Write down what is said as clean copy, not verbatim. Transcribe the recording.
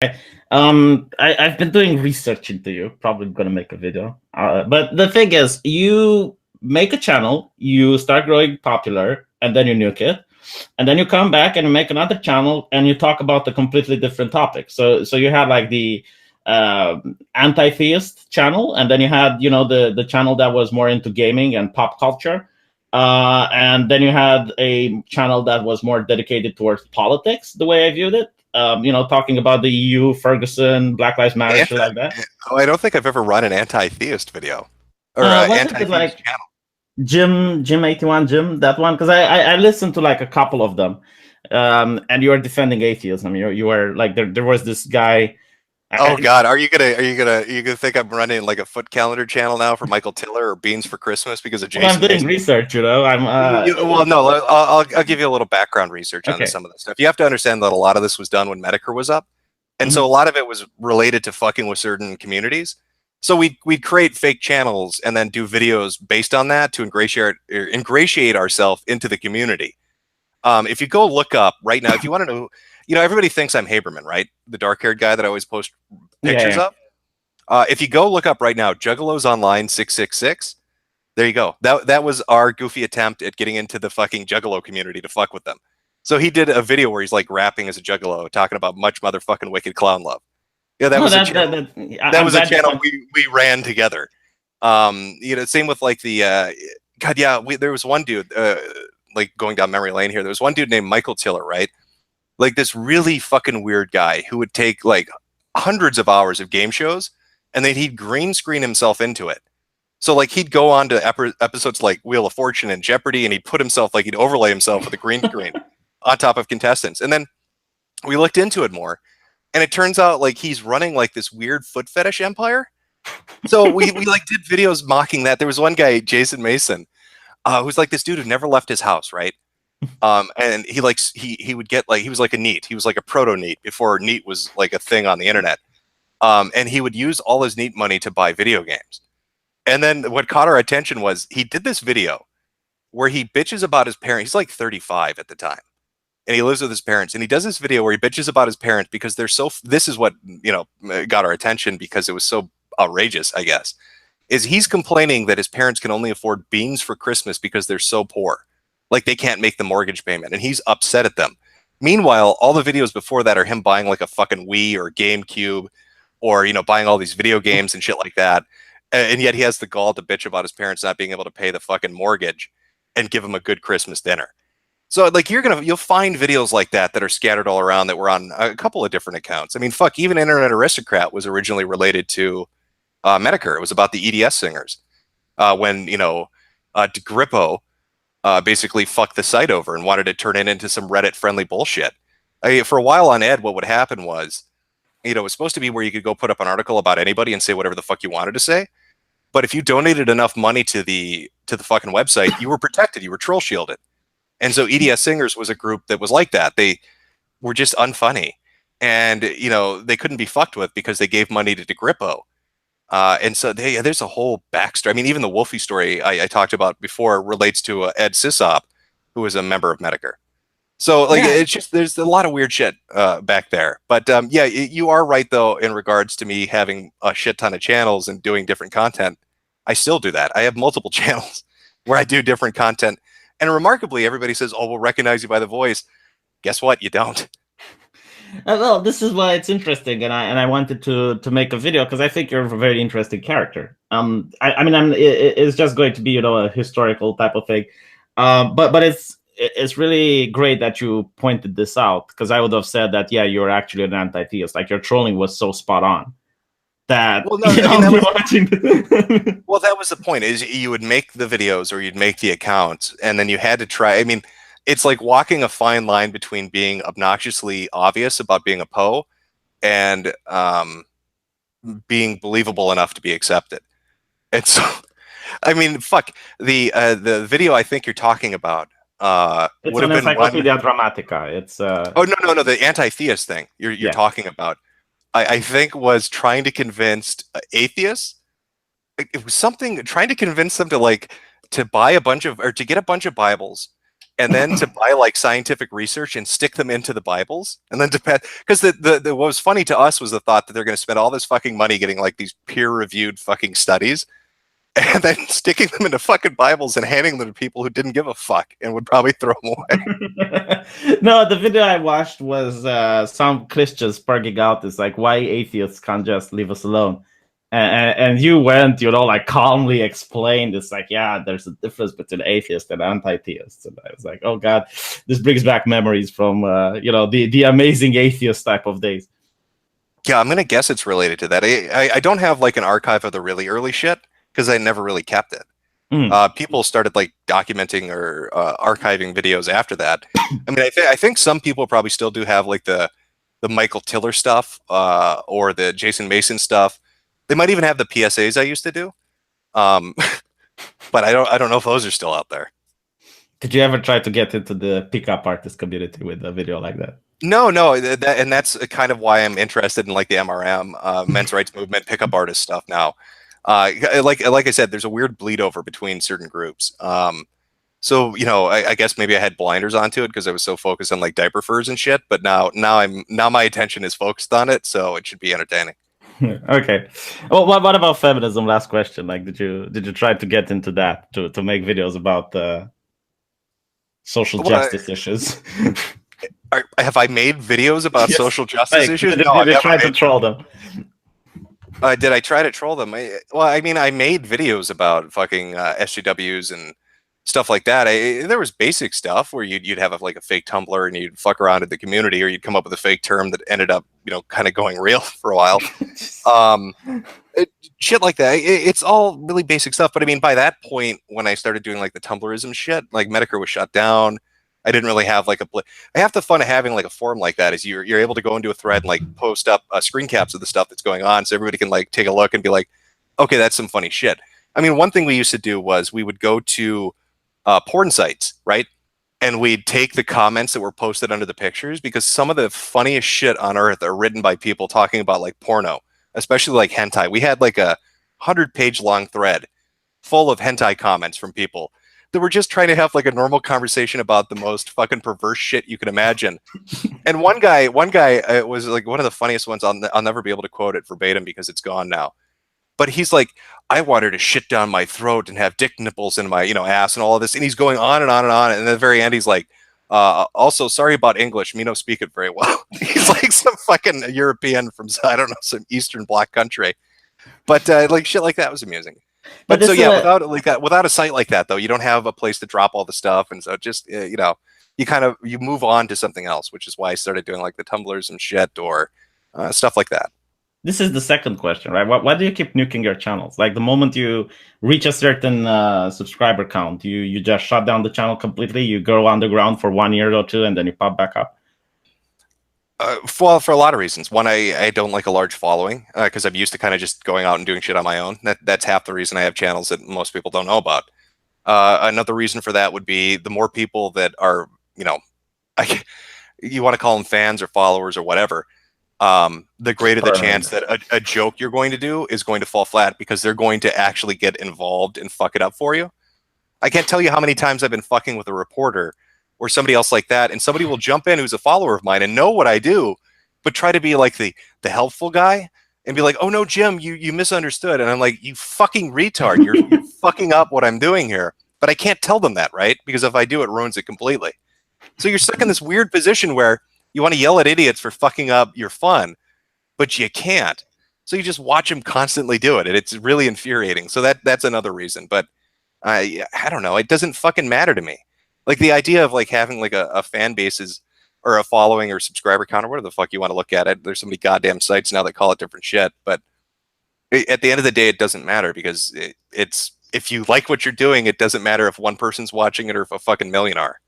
I've been doing research into you. Probably gonna make a video. But the thing is, you make a channel, you start growing popular, and then you nuke it, and then you come back and you make another channel, and you talk about a completely different topic. So you had like the anti-theist channel, and then you had the channel that was more into gaming and pop culture. And then you had a channel that was more dedicated towards politics, the way I viewed it. Talking about the EU, Ferguson, Black Lives Matter, shit like that. Oh, I don't think I've ever run an anti-theist video or Wasn't it anti-theist like channel. Jim 81 Jim, that one? Because I listened to like a couple of them, and you were defending atheism. You were like there was this guy. Oh God, are you gonna think I'm running like a foot calendar channel now for Michael Tiller or Beans for Christmas because of Well, I'm Jason doing Mason? research. I'm Well, no, I'll give you a little background research on okay. some of this stuff. You have to understand that a lot of this was done when Metokur was up, and so a Mhm. lot of it was related to fucking with certain communities. So we'd create fake channels and then do videos based on that to ingratiate ourselves into the community. If you go look up right now, if you want to know, everybody thinks I'm Haberman, right? The dark-haired guy that I always post pictures Yeah. of. If you go look up right now, Juggalos Online 666, there you go. That was our goofy attempt at getting into the fucking Juggalo community to fuck with them. So he did a video where he's like rapping as a Juggalo, talking about much motherfucking wicked clown love. Yeah, that No, was a channel. That I'm was a glad you channel point. we ran together. Same with like the God, yeah, there was one dude like going down memory lane here. There was one dude named Michael Tiller, right? Like this really fucking weird guy who would take like hundreds of hours of game shows and then he'd green screen himself into it. So like he'd go on to episodes like Wheel of Fortune and Jeopardy, and he'd put himself like he'd overlay himself with a green screen on top of contestants. And then we looked into it more, and it turns out like he's running like this weird foot fetish empire. So we like did videos mocking that. There was one guy, Jason Mason, who's like this dude who never left his house, right? And he would get like he was like a NEET. He was like a proto NEET before NEET was like a thing on the internet. And he would use all his NEET money to buy video games. And then what caught our attention was he did this video where he bitches about his parents. He's like 35 at the time, and he lives with his parents. And he does this video where he bitches about his parents because they're so. This is what got our attention because it was so outrageous, I guess. Is he's complaining that his parents can only afford beans for Christmas because they're so poor, like they can't make the mortgage payment, and he's upset at them. Meanwhile, all the videos before that are him buying like a fucking Wii or GameCube, or buying all these video games and shit like that. And yet he has the gall to bitch about his parents not being able to pay the fucking mortgage and give him a good Christmas dinner. So like you'll find videos like that are scattered all around that were on a couple of different accounts. I mean, fuck, even Internet Aristocrat was originally related to Metokur. It was about the EDS singers when DeGrippo basically fucked the site over and wanted to turn it into some Reddit friendly bullshit. For a while on Ed, what would happen was, it was supposed to be where you could go put up an article about anybody and say whatever the fuck you wanted to say. But if you donated enough money to the fucking website, you were protected. You were troll shielded. And so EDS Singers was a group that was like that. They were just unfunny, and they couldn't be fucked with because they gave money to DeGrippo. And so there's a whole backstory. I mean, even the Wolfie story I talked about before relates to Ed Sisop, who was a member of Metokur. So like it's just there's a lot of weird shit back there. But you are right though in regards to me having a shit ton of channels and doing different content. I still do that. I have multiple channels where I do different content. And remarkably, everybody says, "Oh, we'll recognize you by the voice." Guess what? You don't. Well, this is why it's interesting, and I wanted to make a video because I think you're a very interesting character. I mean, it's just going to be a historical type of thing, but it's really great that you pointed this out because I would have said that you're actually an anti-theist. Like your trolling was so spot on that Well, no, I mean, watching. Well, that was the point. Is you would make the videos or you'd make the accounts, and then you had to try. I mean, it's like walking a fine line between being obnoxiously obvious about being a Poe and being believable enough to be accepted. And so, I mean, fuck the video I think you're talking about It's would an have been Encyclopedia Dramatica. It's Oh no, the anti-theist thing you're talking about. I think was trying to convince atheists. It was something trying to convince them to buy a bunch of or to get a bunch of Bibles and then to buy like scientific research and stick them into the Bibles, and then to because the what was funny to us was the thought that they're going to spend all this fucking money getting like these peer-reviewed fucking studies, and then sticking them into fucking Bibles and handing them to people who didn't give a fuck and would probably throw them away. No, the video I watched was some Christians sparking out. It's like, why atheists can't just leave us alone. And you went, like calmly explained. It's like, yeah, there's a difference between atheists and anti-theists. And I was like, oh god, this brings back memories from the amazing atheist type of days. Yeah, I'm gonna guess it's related to that. I don't have like an archive of the really early shit because I never really kept it. People started like documenting or archiving videos after that. I mean, I think some people probably still do have like the Michael Tiller stuff or the Jason Mason stuff. They might even have the PSAs I used to do, but I don't know if those are still out there. Did you ever try to get into the pickup artist community with a video like that? No, and that's kind of why I'm interested in like the MRM, men's rights movement, pickup artist stuff now. Like I said, there's a weird bleed over between certain groups. So I guess maybe I had blinders onto it because I was so focused on like diaper furs and shit. But now my attention is focused on it, so it should be entertaining. Okay. Well, what about feminism? Last question. Like, did you try to get into that to make videos about social justice issues? Have I made videos about social justice issues? Did you try to troll them? Did I try to troll them? I mean, I made videos about fucking SJWs and stuff like that. There was basic stuff where you'd have like a fake Tumblr and you'd fuck around in the community, or you'd come up with a fake term that ended up, kind of going real for a while. Shit like that. It's all really basic stuff. But I mean, by that point, when I started doing like the Tumblrism shit, like Metokur was shut down. I didn't really have like half the fun of having like a forum like that is you're able to go into a thread and like post up screen caps of the stuff that's going on, so everybody can like take a look and be like, okay, that's some funny shit. I mean, one thing we used to do was we would go to porn sites, right? And we'd take the comments that were posted under the pictures, because some of the funniest shit on earth are written by people talking about like porno, especially like hentai. We had like a 100-page long thread full of hentai comments from people that were just trying to have like a normal conversation about the most fucking perverse shit you can imagine. And one guy was like one of the funniest ones. I'll never be able to quote it verbatim because it's gone now. But he's like, I wanted to shit down my throat and have dick nipples in my, ass and all of this. And he's going on and on and on. And at the very end, he's like, also, sorry about English. Me no speak it very well. He's like some fucking European from, I don't know, some Eastern Bloc country. But like shit like that was amusing. But so yeah, without a site like that though, you don't have a place to drop all the stuff, and so just you move on to something else, which is why I started doing like the Tumblrs and shit or stuff like that. This is the second question, right? Why do you keep nuking your channels? Like the moment you reach a certain subscriber count, you just shut down the channel completely. You go underground for 1 year or two, and then you pop back up. For a lot of reasons. One, I don't like a large following because I'm used to kind of just going out and doing shit on my own. That's half the reason I have channels that most people don't know about. Another reason for that would be the more people that are, you want to call them fans or followers or whatever, the greater the chance that a joke you're going to do is going to fall flat because they're going to actually get involved and fuck it up for you. I can't tell you how many times I've been fucking with a reporter or somebody else like that, and somebody will jump in who's a follower of mine and know what I do, but try to be like the helpful guy and be like, oh no, Jim, you misunderstood. And I'm like, you fucking retard, you're fucking up what I'm doing here. But I can't tell them that, right? Because if I do, it ruins it completely. So you're stuck in this weird position where you want to yell at idiots for fucking up your fun, but you can't. So you just watch them constantly do it, and it's really infuriating. So that's another reason. But I don't know. It doesn't fucking matter to me. Like the idea of like having like a fan base or a following or subscriber count or whatever the fuck you want to look at it. There's so many goddamn sites now that call it different shit. But at the end of the day, it doesn't matter because it's if you like what you're doing, it doesn't matter if one person's watching it or if a fucking million are.